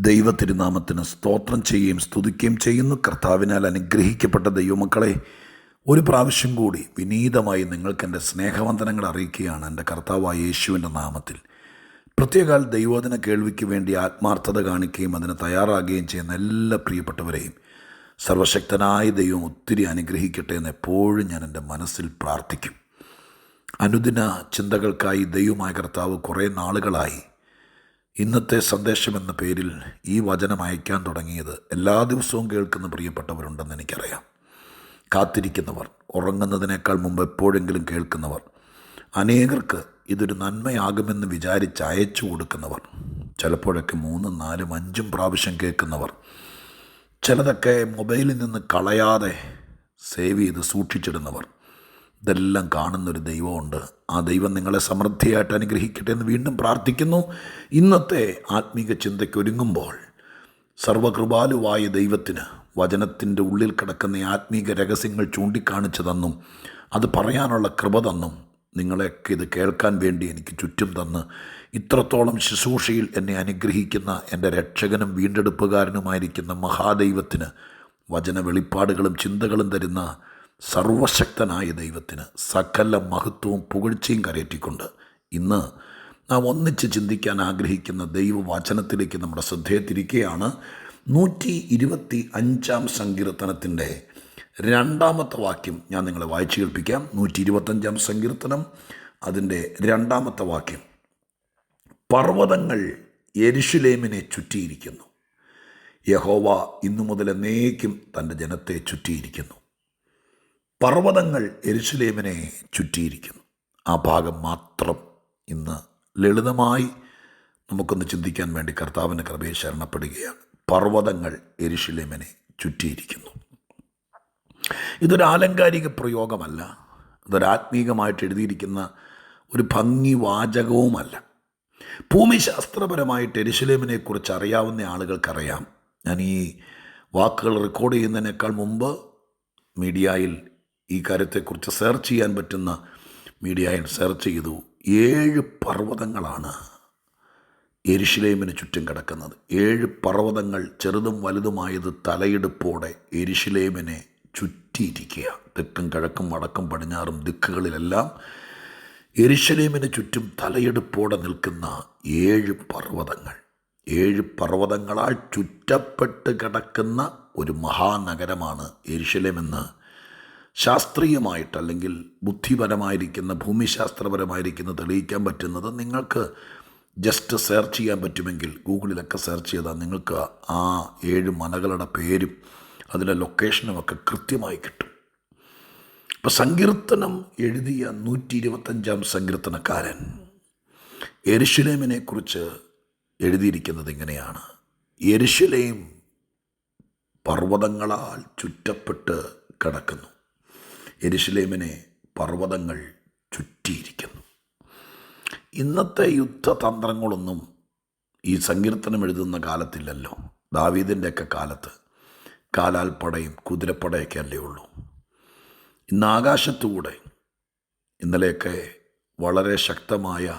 ദൈവത്തിരുനാമത്തിന് സ്തോത്രം ചെയ്യുകയും സ്തുതിക്കുകയും ചെയ്യുന്നു. കർത്താവിനാൽ അനുഗ്രഹിക്കപ്പെട്ട ദൈവമക്കളെ, ഒരു പ്രാവശ്യം കൂടി വിനീതമായി നിങ്ങൾക്കെൻ്റെ സ്നേഹവന്ദനങ്ങൾ അറിയിക്കുകയാണ് എൻ്റെ കർത്താവായ യേശുവിൻ്റെ നാമത്തിൽ. പ്രത്യേകാൽ ദൈവവചന കേൾവിക്ക് വേണ്ടി ആത്മാർത്ഥത കാണിക്കുകയും അതിന് തയ്യാറാകുകയും ചെയ്യുന്ന എല്ലാ പ്രിയപ്പെട്ടവരെയും സർവശക്തനായ ദൈവം ഒത്തിരി അനുഗ്രഹിക്കട്ടെ എന്ന് എപ്പോഴും ഞാൻ എൻ്റെ മനസ്സിൽ പ്രാർത്ഥിക്കും. അനുദിന ചിന്തകൾക്കായി ദൈവമായ കർത്താവ് കുറേ നാളുകളായി ഇന്നത്തെ സന്ദേശം എന്ന പേരിൽ ഈ വചനം അയക്കാൻ തുടങ്ങിയത് എല്ലാ ദിവസവും കേൾക്കുന്ന പ്രിയപ്പെട്ടവരുണ്ടെന്ന് എനിക്കറിയാം. കാത്തിരിക്കുന്നവർ, ഉറങ്ങുന്നതിനേക്കാൾ മുമ്പ് എപ്പോഴെങ്കിലും കേൾക്കുന്നവർ, അനേകർക്ക് ഇതൊരു നന്മയാകുമെന്ന് വിചാരിച്ച് അയച്ചു കൊടുക്കുന്നവർ, ചിലപ്പോഴൊക്കെ 3, 4, 5 പ്രാവശ്യം കേൾക്കുന്നവർ, ചിലതൊക്കെ മൊബൈലിൽ നിന്ന് കളയാതെ സേവ് ചെയ്ത് സൂക്ഷിച്ചിടുന്നവർ, ഇതെല്ലാം കാണുന്നൊരു ദൈവമുണ്ട്. ആ ദൈവം നിങ്ങളെ സമൃദ്ധിയായിട്ട് അനുഗ്രഹിക്കട്ടെ എന്ന് വീണ്ടും പ്രാർത്ഥിക്കുന്നു. ഇന്നത്തെ ആത്മീക ചിന്തയ്ക്ക് ഒരുങ്ങുമ്പോൾ സർവകൃപാലുവായ ദൈവത്തിന് വചനത്തിൻ്റെ ഉള്ളിൽ കിടക്കുന്ന ആത്മീക രഹസ്യങ്ങൾ ചൂണ്ടിക്കാണിച്ചു തന്നും അത് പറയാനുള്ള കൃപ തന്നും നിങ്ങളെയൊക്കെ ഇത് കേൾക്കാൻ വേണ്ടി എനിക്ക് ചുറ്റും തന്ന് ഇത്രത്തോളം ശുശ്രൂഷയിൽ എന്നെ അനുഗ്രഹിക്കുന്ന എൻ്റെ രക്ഷകനും വീണ്ടെടുപ്പുകാരനുമായിരിക്കുന്ന മഹാദൈവത്തിന്, വചന വെളിപ്പാടുകളും ചിന്തകളും തരുന്ന സർവശക്തനായ ദൈവത്തിന് സകല മഹത്വവും പുകഴ്ചയും കരയറ്റിക്കൊണ്ട് ഇന്ന് നാം ഒന്നിച്ച് ചിന്തിക്കാൻ ആഗ്രഹിക്കുന്ന ദൈവവചനത്തിലേക്ക് നമ്മുടെ ശ്രദ്ധയെ തിരിക്കുകയാണ്. 125 സങ്കീർത്തനത്തിൻ്റെ 2-ാമത്തെ വാക്യം ഞാൻ നിങ്ങളെ വായിച്ചു കേൾപ്പിക്കാം. 125 സങ്കീർത്തനം അതിൻ്റെ 2-ാമത്തെ വാക്യം. പർവ്വതങ്ങൾ യെരൂശലേമിനെ ചുറ്റിയിരിക്കുന്നു, യഹോവ ഇന്നു മുതൽ എന്നേക്കും തൻ്റെ ജനത്തെ ചുറ്റിയിരിക്കുന്നു. പർവ്വതങ്ങൾ യെരൂശലേമിനെ ചുറ്റിയിരിക്കുന്നു. ആ ഭാഗം മാത്രം ഇന്ന് ലളിതമായി നമുക്കൊന്ന് ചിന്തിക്കാൻ വേണ്ടി കർത്താവിൻ്റെ കൃപയെ ശരണപ്പെടുകയാണ്. പർവ്വതങ്ങൾ യെരൂശലേമിനെ ചുറ്റിയിരിക്കുന്നു. ഇതൊരു ആലങ്കാരിക പ്രയോഗമല്ല, ഇതൊരാത്മീകമായിട്ട് എഴുതിയിരിക്കുന്ന ഒരു ഭംഗി വാചകവുമല്ല. ഭൂമിശാസ്ത്രപരമായിട്ട് യെരൂശലേമിനെക്കുറിച്ച് അറിയാവുന്ന ആളുകൾക്കറിയാം. ഞാൻ ഈ വാക്കുകൾ റെക്കോർഡ് ചെയ്യുന്നതിനേക്കാൾ മുമ്പ് മീഡിയയിൽ ഈ കാര്യത്തെക്കുറിച്ച് സെർച്ച് ചെയ്യാൻ പറ്റുന്ന മീഡിയയിൽ സെർച്ച് ചെയ്തു. 7 പർവ്വതങ്ങളാണ് യെരൂശലേമിന് ചുറ്റും കിടക്കുന്നത്. 7 പർവ്വതങ്ങൾ ചെറുതും വലുതുമായത് തലയെടുപ്പോടെ യെരൂശലേമിനെ ചുറ്റിയിരിക്കുക. തെക്കും കിഴക്കും വടക്കും പടിഞ്ഞാറും ദിക്കുകളിലെല്ലാം യെരൂശലേമിന് ചുറ്റും തലയെടുപ്പോടെ നിൽക്കുന്ന 7 പർവ്വതങ്ങൾ. 7 പർവ്വതങ്ങളാൽ ചുറ്റപ്പെട്ട് കിടക്കുന്ന ഒരു മഹാനഗരമാണ് യെരൂശലേമെന്ന് ശാസ്ത്രീയമായിട്ട് അല്ലെങ്കിൽ ബുദ്ധിപരമായിരിക്കുന്ന ഭൂമിശാസ്ത്രപരമായിരിക്കുന്ന തെളിയിക്കാൻ പറ്റുന്നത് നിങ്ങൾക്ക് ജസ്റ്റ് സെർച്ച് ചെയ്യാൻ പറ്റുമെങ്കിൽ ഗൂഗിളിലൊക്കെ സെർച്ച് ചെയ്താൽ നിങ്ങൾക്ക് ആ 7 മലകളുടെ പേരും അതിൻ്റെ ലൊക്കേഷനുമൊക്കെ കൃത്യമായി കിട്ടും. ഇപ്പോൾ സങ്കീർത്തനം എഴുതിയ 125 സങ്കീർത്തനക്കാരൻ യെരൂശലേമിനെക്കുറിച്ച് എഴുതിയിരിക്കുന്നത് ഇങ്ങനെയാണ്: യെരൂശലേം പർവ്വതങ്ങളാൽ ചുറ്റപ്പെട്ട് കിടക്കുന്നു, യെരൂശലേമിനെ പർവ്വതങ്ങൾ ചുറ്റിയിരിക്കുന്നു. ഇന്നത്തെ യുദ്ധതന്ത്രങ്ങളൊന്നും ഈ സങ്കീർത്തനം എഴുതുന്ന കാലത്തില്ലല്ലോ. ദാവീദിൻ്റെയൊക്കെ കാലത്ത് കാലാൽപ്പടയും കുതിരപ്പടയൊക്കെ അല്ലേ ഉള്ളൂ. ഇന്ന് ആകാശത്തുകൂടെ ഇന്നലെയൊക്കെ വളരെ ശക്തമായ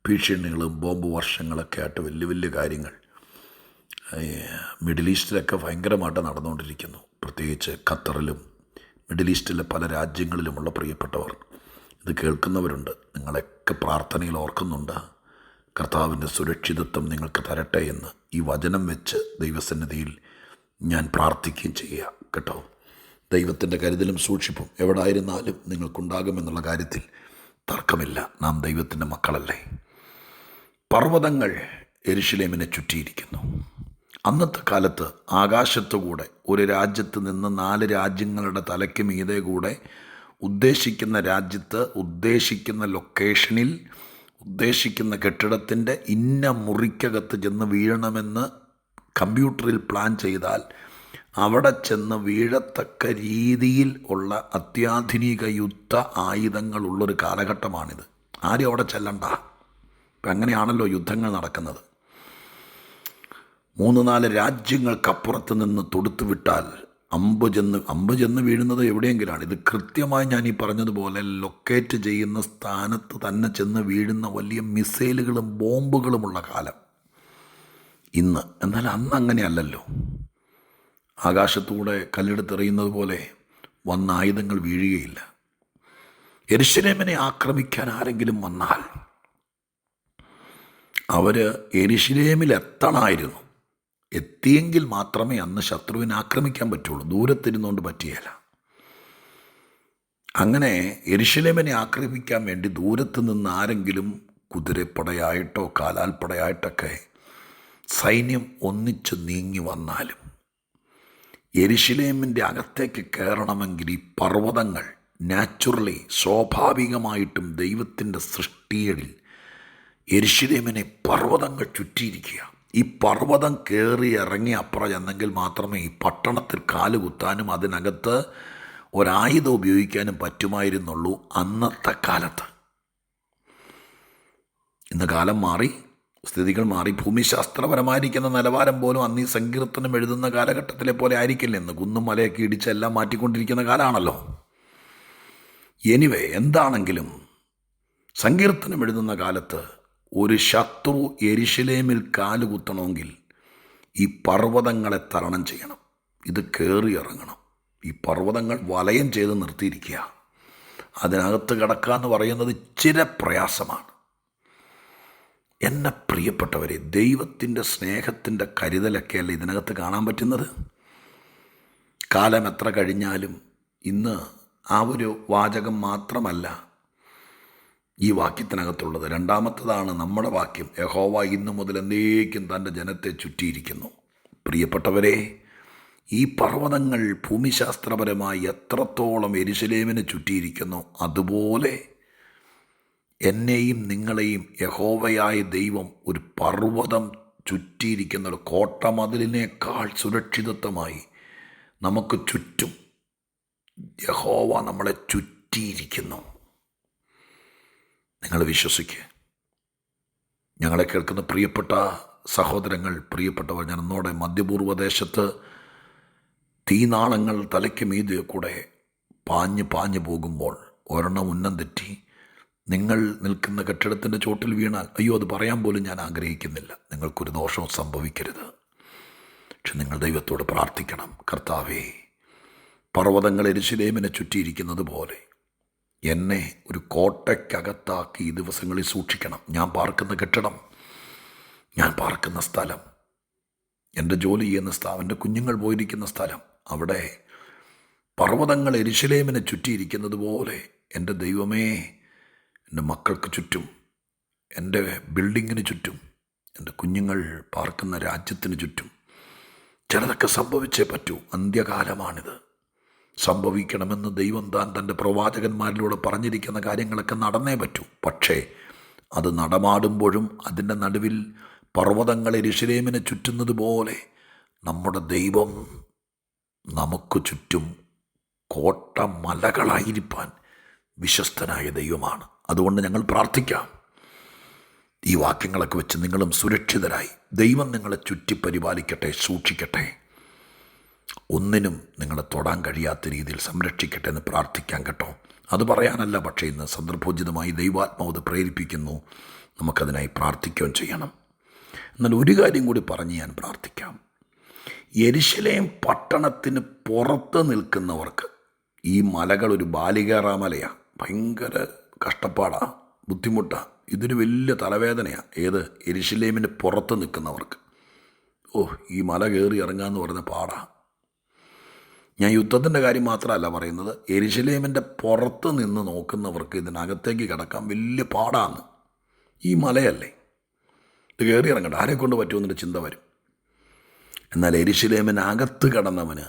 ഭീഷണികളും ബോംബ് വർഷങ്ങളൊക്കെ ആയിട്ട് വലിയ വലിയ കാര്യങ്ങൾ മിഡിൽ ഈസ്റ്റിലൊക്കെ ഭയങ്കരമായിട്ട് നടന്നുകൊണ്ടിരിക്കുന്നു. പ്രത്യേകിച്ച് ഖത്തറിലും മിഡിൽ ഈസ്റ്റിലെ പല രാജ്യങ്ങളിലുമുള്ള പ്രിയപ്പെട്ടവർ ഇത് കേൾക്കുന്നവരുണ്ട്. നിങ്ങളൊക്കെ പ്രാർത്ഥനയിൽ ഓർക്കുന്നുണ്ട്. കർത്താവിൻ്റെ സുരക്ഷിതത്വം നിങ്ങൾക്ക് തരട്ടെ എന്ന് ഈ വചനം വെച്ച് ദൈവസന്നിധിയിൽ ഞാൻ പ്രാർത്ഥിക്കുകയും ചെയ്യുക കേട്ടോ. ദൈവത്തിൻ്റെ കരുതലും സൂക്ഷിപ്പും എവിടെ ആയിരുന്നാലും നിങ്ങൾക്കുണ്ടാകുമെന്നുള്ള കാര്യത്തിൽ തർക്കമില്ല. നാം ദൈവത്തിൻ്റെ മക്കളല്ലേ. പർവ്വതങ്ങൾ യെരൂശലേമിനെ ചുറ്റിയിരിക്കുന്നു. അന്നത്തെ കാലത്ത് ആകാശത്തുകൂടെ ഒരു രാജ്യത്ത് നിന്ന് 4 രാജ്യങ്ങളുടെ തലയ്ക്ക് മീതെ കൂടെ ഉദ്ദേശിക്കുന്ന രാജ്യത്ത് ഉദ്ദേശിക്കുന്ന ലൊക്കേഷനിൽ ഉദ്ദേശിക്കുന്ന കെട്ടിടത്തിൻ്റെ ഇന്ന മുറിക്കകത്ത് ചെന്ന് വീഴണമെന്ന് കമ്പ്യൂട്ടറിൽ പ്ലാൻ ചെയ്താൽ അവിടെ ചെന്ന് വീഴത്തക്ക രീതിയിൽ ഉള്ള അത്യാധുനിക യുദ്ധ ആയുധങ്ങളുള്ളൊരു കാലഘട്ടമാണിത്. ആരും അവിടെ ചെല്ലണ്ട. ഇപ്പം അങ്ങനെയാണല്ലോ യുദ്ധങ്ങൾ നടക്കുന്നത്. 3-4 രാജ്യങ്ങൾക്കപ്പുറത്ത് നിന്ന് തൊടുത്തു വിട്ടാൽ അമ്പ് ചെന്ന് വീഴുന്നത് എവിടെയെങ്കിലാണ്. ഇത് കൃത്യമായി ഞാൻ ഈ പറഞ്ഞതുപോലെ ലൊക്കേറ്റ് ചെയ്യുന്ന സ്ഥാനത്ത് തന്നെ ചെന്ന് വീഴുന്ന വലിയ മിസൈലുകളും ബോംബുകളുമുള്ള കാലം. ഇന്ന്. എന്നാൽ അന്ന് അങ്ങനെയല്ലല്ലോ. ആകാശത്തൂടെ കല്ലെടുത്തെറിയുന്നത് പോലെ വന്ന ആയുധങ്ങൾ വീഴുകയില്ല. യെരൂശലേമിനെ ആക്രമിക്കാൻ ആരെങ്കിലും വന്നാൽ അവർ യെരൂശലേമിൽ എത്തണമായിരുന്നു. എത്തിയെങ്കിൽ മാത്രമേ അന്ന് ശത്രുവിനെ ആക്രമിക്കാൻ പറ്റുള്ളൂ. ദൂരത്തിരുന്നുകൊണ്ട് പറ്റിയല്ല. അങ്ങനെ യെരൂശലേമിനെ ആക്രമിക്കാൻ വേണ്ടി ദൂരത്ത് നിന്ന് ആരെങ്കിലും കുതിരപ്പടയായിട്ടോ കാലാൽപ്പടയായിട്ടൊക്കെ സൈന്യം ഒന്നിച്ച് നീങ്ങി വന്നാലും യെരൂശലേമിൻ്റെ അകത്തേക്ക് കയറണമെങ്കിൽ ഈ പർവ്വതങ്ങൾ നാച്ചുറലി സ്വാഭാവികമായിട്ടും ദൈവത്തിൻ്റെ സൃഷ്ടികളിൽ യെരൂശലേമിനെ പർവ്വതങ്ങൾ ചുറ്റിയിരിക്കുക. ഈ പർവ്വതം കയറി ഇറങ്ങി അപ്പുറം ചെന്നെങ്കിൽ മാത്രമേ ഈ പട്ടണത്തിൽ കാലുകുത്താനും അതിനകത്ത് ഒരായുധം ഉപയോഗിക്കാനും പറ്റുമായിരുന്നുള്ളൂ അന്നത്തെ കാലത്ത്. ഇന്ന് കാലം മാറി, സ്ഥിതികൾ മാറി. ഭൂമിശാസ്ത്രപരമായിരിക്കുന്ന നിലവാരം പോലും അന്ന് ഈ സങ്കീർത്തനം എഴുതുന്ന കാലഘട്ടത്തിലെ പോലെ ആയിരിക്കില്ല. ഇന്ന് കുന്നും മലയൊക്കെ ഇടിച്ച് എല്ലാം മാറ്റിക്കൊണ്ടിരിക്കുന്ന കാലമാണല്ലോ. എനിവേ, എന്താണെങ്കിലും സങ്കീർത്തനം എഴുതുന്ന കാലത്ത് ഒരു ശത്രു യെരൂശലേമിൽ കാലുകുത്തണമെങ്കിൽ ഈ പർവ്വതങ്ങളെ തരണം ചെയ്യണം. ഇത് കയറി ഇറങ്ങണം. ഈ പർവ്വതങ്ങൾ വലയം ചെയ്ത് നിർത്തിയിരിക്കുക. അതിനകത്ത് കിടക്കുക എന്ന് പറയുന്നത് ഇച്ചിരി പ്രയാസമാണ്. എന്നെ പ്രിയപ്പെട്ടവരെ, ദൈവത്തിൻ്റെ സ്നേഹത്തിൻ്റെ കരുതലൊക്കെയല്ല ഇതിനകത്ത് കാണാൻ പറ്റുന്നത്. കാലം എത്ര കഴിഞ്ഞാലും ഇന്ന് ആ ഒരു വാചകം മാത്രമല്ല ഈ വാക്യത്തിനകത്തുള്ളത്. രണ്ടാമത്തതാണ് നമ്മുടെ വാക്യം, യഹോവ ഇന്നു മുതൽ എന്നേക്കും തൻ്റെ ജനത്തെ ചുറ്റിയിരിക്കുന്നു. പ്രിയപ്പെട്ടവരെ, ഈ പർവ്വതങ്ങൾ ഭൂമിശാസ്ത്രപരമായി എത്രത്തോളം യെരൂശലേമിനെ ചുറ്റിയിരിക്കുന്നു, അതുപോലെ എന്നെയും നിങ്ങളെയും യഹോവയായ ദൈവം ഒരു പർവ്വതം ചുറ്റിയിരിക്കുന്ന ഒരു കോട്ടമതിലിനേക്കാൾ സുരക്ഷിതത്വമായി നമുക്ക് ചുറ്റും യഹോവ നമ്മളെ ചുറ്റിയിരിക്കുന്നു. നിങ്ങൾ വിശ്വസിക്കുക. ഞങ്ങളെ കേൾക്കുന്ന പ്രിയപ്പെട്ട സഹോദരങ്ങൾ, പ്രിയപ്പെട്ടവർ, ഞാൻ ഒന്നോടെ മധ്യപൂർവ്വദേശത്ത് തീനാളങ്ങൾ തലയ്ക്ക് മീതെ കൂടെ പാഞ്ഞു പോകുമ്പോൾ ഒരെണ്ണം ഉന്നം തെറ്റി നിങ്ങൾ നിൽക്കുന്ന കെട്ടിടത്തിൻ്റെ ചോട്ടിൽ വീണാൽ, അയ്യോ, അത് പറയാൻ പോലും ഞാൻ ആഗ്രഹിക്കുന്നില്ല. നിങ്ങൾക്കൊരു ദോഷവും സംഭവിക്കരുത്. പക്ഷെ നിങ്ങൾ ദൈവത്തോട് പ്രാർത്ഥിക്കണം, കർത്താവേ, പർവ്വതങ്ങൾ യെരൂശലേമിനെ ചുറ്റിയിരിക്കുന്നത് പോലെ എന്നെ ഒരു കോട്ടയ്ക്കകത്താക്കി ഈ ദിവസങ്ങളിൽ സൂക്ഷിക്കണം. ഞാൻ പാർക്കുന്ന കെട്ടിടം, ഞാൻ പാർക്കുന്ന സ്ഥലം, എൻ്റെ ജോലി ചെയ്യുന്ന സ്ഥലം, എൻ്റെ കുഞ്ഞുങ്ങൾ പോയിരിക്കുന്ന സ്ഥലം, അവിടെ പർവ്വതങ്ങൾ യെരൂശലേമിനെ ചുറ്റിയിരിക്കുന്നത് പോലെ എൻ്റെ ദൈവമേ, എൻ്റെ മക്കൾക്ക് ചുറ്റും, എൻ്റെ ബിൽഡിങ്ങിന് ചുറ്റും, എൻ്റെ കുഞ്ഞുങ്ങൾ പാർക്കുന്ന രാജ്യത്തിന് ചുറ്റും ചിലതൊക്കെ സംഭവിച്ചേ പറ്റൂ. അന്ത്യകാലമാണിത്. സംഭവിക്കണമെന്ന് ദൈവം തൻ്റെ പ്രവാചകന്മാരിലൂടെ പറഞ്ഞിരിക്കുന്ന കാര്യങ്ങളൊക്കെ നടന്നേ പറ്റൂ. പക്ഷേ അത് നടമാടുമ്പോഴും അതിൻ്റെ നടുവിൽ പർവ്വതങ്ങൾ യെരൂശലേമിനെ ചുറ്റുന്നത് പോലെ നമ്മുടെ ദൈവം നമുക്ക് ചുറ്റും കോട്ടമലകളായിരിക്കാൻ വിശ്വസ്തനായ ദൈവമാണ്. അതുകൊണ്ട് ഞങ്ങൾ പ്രാർത്ഥിക്കാം, ഈ വാക്യങ്ങളൊക്കെ വെച്ച് നിങ്ങളും സുരക്ഷിതരായി ദൈവം നിങ്ങളെ ചുറ്റി പരിപാലിക്കട്ടെ, സൂക്ഷിക്കട്ടെ, ഒന്നിനും നിങ്ങളെ തൊടാൻ കഴിയാത്ത രീതിയിൽ സംരക്ഷിക്കട്ടെ എന്ന് പ്രാർത്ഥിക്കാം കേട്ടോ. അത് പറയാനല്ല, പക്ഷേ ഇന്ന് സന്ദർഭോചിതമായി ദൈവാത്മാവ് പ്രേരിപ്പിക്കുന്നു. നമുക്കതിനായി പ്രാർത്ഥിക്കുകയും ചെയ്യണം. എന്നാൽ ഒരു കാര്യം കൂടി പറഞ്ഞ് ഞാൻ പ്രാർത്ഥിക്കാം. യെരൂശലേം പട്ടണത്തിന് പുറത്ത് നിൽക്കുന്നവർക്ക് ഈ മലകൾ ഒരു ബാലികേറാമലയാണ്. ഭയങ്കര കഷ്ടപ്പാടാണ്, ബുദ്ധിമുട്ടാണ്, ഇതിന് വലിയ തലവേദനയാണ്. ഏത്? യെരൂശലേമിന് പുറത്ത് നിൽക്കുന്നവർക്ക്. ഈ മല കയറി ഇറങ്ങാമെന്ന് പറഞ്ഞ പാടാണ്. ഞാൻ യുദ്ധത്തിൻ്റെ കാര്യം മാത്രമല്ല പറയുന്നത്, യെരൂശലേമിൻ്റെ പുറത്ത് നിന്ന് നോക്കുന്നവർക്ക് ഇതിനകത്തേക്ക് കിടക്കാൻ വലിയ പാടാണ്. ഈ മലയല്ലേ, ഇത് കയറി ഇറങ്ങണ്ട, ആരെക്കൊണ്ട് പറ്റുമെന്നൊരു ചിന്ത വരും. എന്നാൽ യെരൂശലേമിനകത്ത് കിടന്നവന്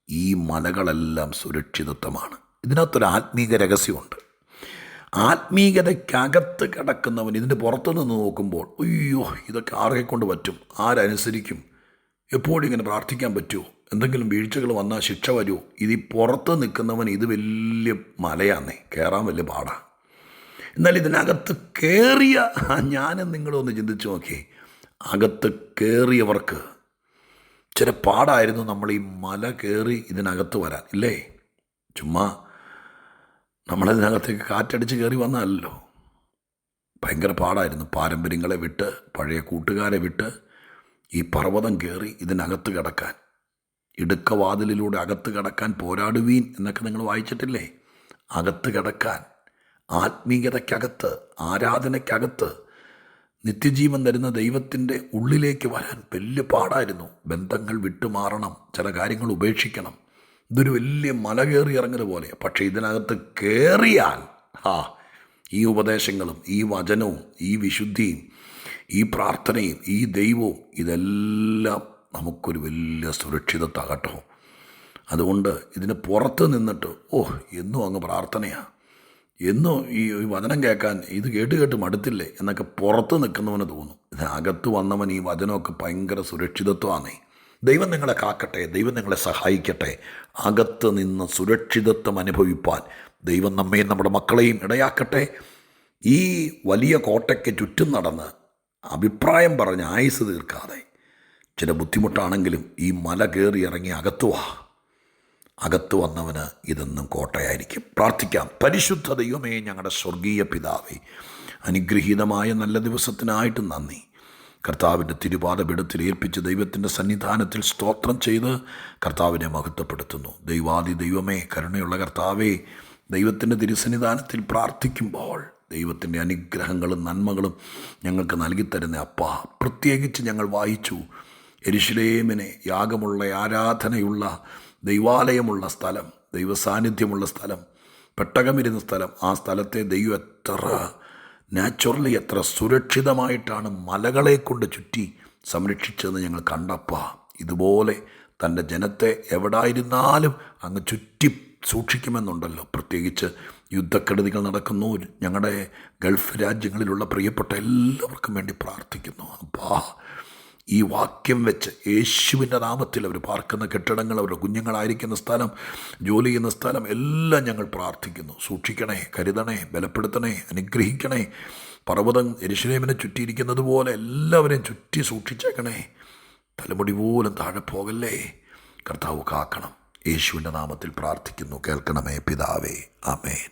ഈ മലകളെല്ലാം സുരക്ഷിതത്വമാണ്. ഇതിനകത്തൊരു ആത്മീക രഹസ്യമുണ്ട്. ആത്മീകതയ്ക്കകത്ത് കിടക്കുന്നവൻ ഇതിൻ്റെ പുറത്തു നിന്ന് നോക്കുമ്പോൾ, അയ്യോ, ഇതൊക്കെ ആരെ കൊണ്ട് പറ്റും, ആരനുസരിക്കും, എപ്പോഴും ഇങ്ങനെ പ്രാർത്ഥിക്കാൻ പറ്റുമോ, എന്തെങ്കിലും വീഴ്ചകൾ വന്നാൽ ശിക്ഷ വരുമോ? ഇത് പുറത്ത് നിൽക്കുന്നവൻ ഇത് വലിയ മലയാന്നേ, കയറാൻ വലിയ പാടാണ്. എന്നാൽ ഇതിനകത്ത് കയറിയ ഞാനും നിങ്ങളൊന്ന് ചിന്തിച്ച് നോക്കിയേ, അകത്ത് കയറിയവർക്ക് ചില പാടായിരുന്നു നമ്മൾ ഈ മല കയറി ഇതിനകത്ത് വരാൻ, ഇല്ലേ? ചുമ്മാ നമ്മളതിനകത്തേക്ക് കാറ്റടിച്ച് കയറി വന്നതല്ലോ. ഭയങ്കര പാടായിരുന്നു. പാരമ്പര്യങ്ങളെ വിട്ട്, പഴയ കൂട്ടുകാരെ വിട്ട് ഈ പർവ്വതം കയറി ഇതിനകത്ത് കിടക്കാൻ, ഇടുക്കവാതിലിലൂടെ അകത്ത് കിടക്കാൻ പോരാടുവീൻ എന്നൊക്കെ നിങ്ങൾ വായിച്ചിട്ടില്ലേ? അകത്ത് കിടക്കാൻ, ആത്മീയതയ്ക്കകത്ത്, ആരാധനയ്ക്കകത്ത്, നിത്യജീവൻ തരുന്ന ദൈവത്തിൻ്റെ ഉള്ളിലേക്ക് വരാൻ വലിയ പാടായിരുന്നു. ബന്ധങ്ങൾ വിട്ടുമാറണം, ചില കാര്യങ്ങൾ ഉപേക്ഷിക്കണം. ഇതൊരു വലിയ മല കയറി ഇറങ്ങുന്നത് പോലെ. പക്ഷേ ഇതിനകത്ത് കയറിയാൽ ഈ ഉപദേശങ്ങളും ഈ വചനവും ഈ വിശുദ്ധിയും ഈ പ്രാർത്ഥനയും ഈ ദൈവവും ഇതെല്ലാം നമുക്കൊരു വലിയ സുരക്ഷിതത്വമാകട്ടോ. അതുകൊണ്ട് ഇതിന് പുറത്ത് നിന്നിട്ട് എന്നും അങ്ങ് പ്രാർത്ഥനയാണ്, എന്നും ഈ വചനം കേൾക്കാൻ ഇത് കേട്ട് മടുത്തില്ലേ എന്നൊക്കെ പുറത്ത് നിൽക്കുന്നവന് തോന്നും. ഇതിനകത്ത് വന്നവൻ ഈ വചനമൊക്കെ ഭയങ്കര സുരക്ഷിതത്വമാണേ. ദൈവം നിങ്ങളെ കാക്കട്ടെ, ദൈവം നിങ്ങളെ സഹായിക്കട്ടെ. അകത്ത് നിന്ന് സുരക്ഷിതത്വം അനുഭവിപ്പാൻ ദൈവം നമ്മയും നമ്മുടെ മക്കളെയും ഇടയാക്കട്ടെ. ഈ വലിയ കോട്ടയ്ക്ക് ചുറ്റും നടന്ന് അഭിപ്രായം പറഞ്ഞ് ആയുസ് തീർക്കാതെ, ചില ബുദ്ധിമുട്ടാണെങ്കിലും ഈ മല കയറി ഇറങ്ങി അകത്ത് വന്നവന് ഇതെന്നും കോട്ടയായിരിക്കും. പ്രാർത്ഥിക്കാം. പരിശുദ്ധ ദൈവമേ, ഞങ്ങളുടെ സ്വർഗീയ പിതാവേ, അനുഗ്രഹീതമായ നല്ല ദിവസത്തിനായിട്ട് നന്ദി. കർത്താവിൻ്റെ തിരുപാദപീഠത്തിൽ ഏൽപ്പിച്ച് ദൈവത്തിൻ്റെ സന്നിധാനത്തിൽ സ്തോത്രം ചെയ്ത് കർത്താവിനെ മഹത്വപ്പെടുത്തുന്നു. ദൈവാദി ദൈവമേ, കരുണയുള്ള കർത്താവേ, ദൈവത്തിൻ്റെ തിരുസന്നിധാനത്തിൽ പ്രാർത്ഥിക്കുമ്പോൾ ദൈവത്തിൻ്റെ അനുഗ്രഹങ്ങളും നന്മകളും ഞങ്ങൾക്ക് നൽകിത്തരുന്ന അപ്പാ, പ്രത്യേകിച്ച് ഞങ്ങൾ വായിച്ചു യെരുശലേമിനെ യാഗമുള്ള, ആരാധനയുള്ള, ദൈവാലയമുള്ള സ്ഥലം, ദൈവസാന്നിധ്യമുള്ള സ്ഥലം, പെട്ടകമിരുന്ന സ്ഥലം. ആ സ്ഥലത്തെ ദൈവം എത്ര സുരക്ഷിതമായിട്ടാണ് മലകളെ കൊണ്ട് ചുറ്റി സംരക്ഷിച്ചതെന്ന് ഞങ്ങൾ കണ്ടപ്പാ. ഇതുപോലെ തൻ്റെ ജനത്തെ എവിടായിരുന്നാലും അങ്ങ് ചുറ്റി സൂക്ഷിക്കുമെന്നുണ്ടല്ലോ. പ്രത്യേകിച്ച് യുദ്ധക്കെടുതികൾ നടക്കുന്നു. ഞങ്ങളുടെ ഗൾഫ് രാജ്യങ്ങളിലുള്ള പ്രിയപ്പെട്ട എല്ലാവർക്കും വേണ്ടി പ്രാർത്ഥിക്കുന്നു. അപ്പാ, ഈ വാക്യം വെച്ച് യേശുവിൻ്റെ നാമത്തിൽ അവർ പാർക്കുന്ന കെട്ടിടങ്ങൾ, അവരുടെ കുഞ്ഞുങ്ങളായിരിക്കുന്ന സ്ഥലം, ജോലി ചെയ്യുന്ന സ്ഥലം എല്ലാം ഞങ്ങൾ പ്രാർത്ഥിക്കുന്നു. സൂക്ഷിക്കണേ, കരുതണേ, ബലപ്പെടുത്തണേ, അനുഗ്രഹിക്കണേ. പർവ്വതം യെരുശലേമിനെ ചുറ്റിയിരിക്കുന്നത് പോലെ എല്ലാവരെയും ചുറ്റി സൂക്ഷിച്ചേക്കണേ. തലമുടി പോലും താഴെ പോകല്ലേ. കർത്താവ് കാക്കണം. യേശുവിൻ്റെ നാമത്തിൽ പ്രാർത്ഥിക്കുന്നു. കേൾക്കണമേ പിതാവേ. ആമേൻ.